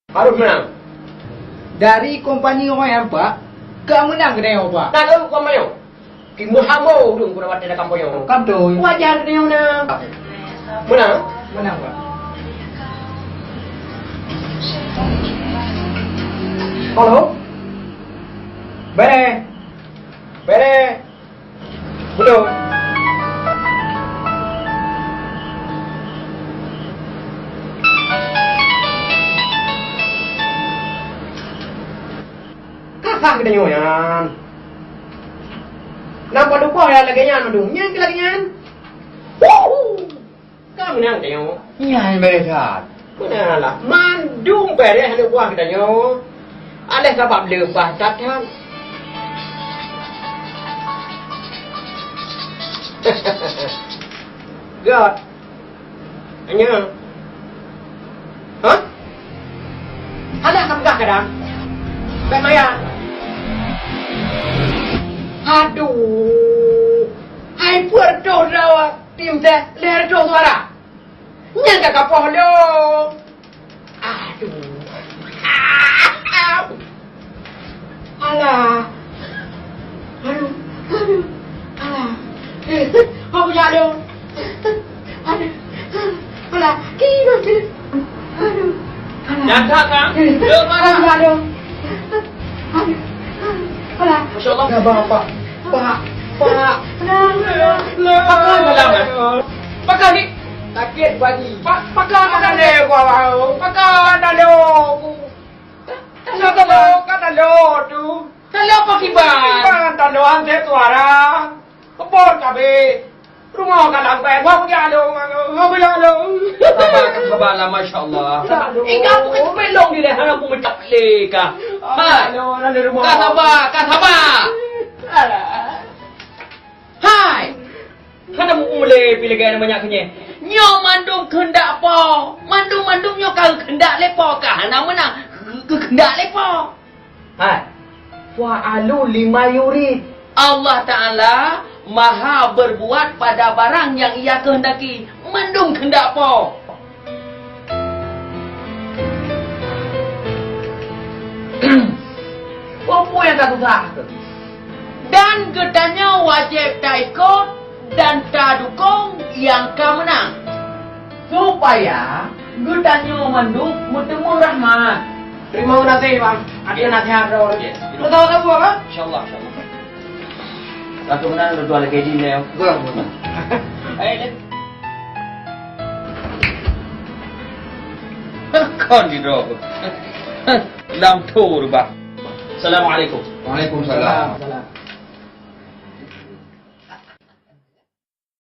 Harus menang. Dari kompani orang yang Pak, gak menang kena Pak. Tak tahu kau mayo. Kimbo hamo dong kuna wate na kampoyo. Kam tu. Wajar kena menang. Menang. Menang Pak. Halo. Bere. Bere. Belum. Kakak kita nyoyan. Nampak dupa ya lagi nyan dong. Nyan ke lagi nyan. Kamu nang tengok. Nyan berehat. Mana lah. Mandung bere hanya buah kita nyo. Alih sebab lebah satan. God. Hanya. Hah? Ada kamu gak kadang? Baik Maya. Aduh. Hai puerto rawa. Tim teh. Leher jauh suara. Yang kakak pohlo. Aduh. Alah. Aduh. Aduh. Alah. Aku jatuh. Aduh. Alah. Kira. Aduh. Jangan kan? Aduh. Aduh. Alah. Masya Allah. Ya Bapak. Pak. Pak. Pakai ni. Sakit bagi. Pakai ni. Pakai dalo. Kan dalo tu. Kalau apa kibar? Kan dalo ante suara. Kebor cabe. Rumah kadang pen. Wah jalo. Jalo. Sabar lah, Masya Allah. Ika aku kan pelong di leher aku macam leka. Hai. Kak sabar. Hai. Kana mu ule pilih gaya banyak kenye. Nyo mandung kendak po. Mandung nyo kau kendak lepo kah? Hana menang. Kendak lepo. Hai. Fa'alu lima yurid. Allah Ta'ala maha berbuat pada barang yang ia kehendaki. Mandung kendak po. Apa yang tak susah? Dan getanya wajib tak ikut dan tak dukung yang kau menang. Supaya getanya mandung bertemu rahmat. Terima kasih bang. Ada nasihat dong. Yes, Tahu apa? InsyaAllah. Satu menang, dua lagi di ni. Kau ni dong. Lam tur bah. Assalamualaikum. Waalaikumsalam.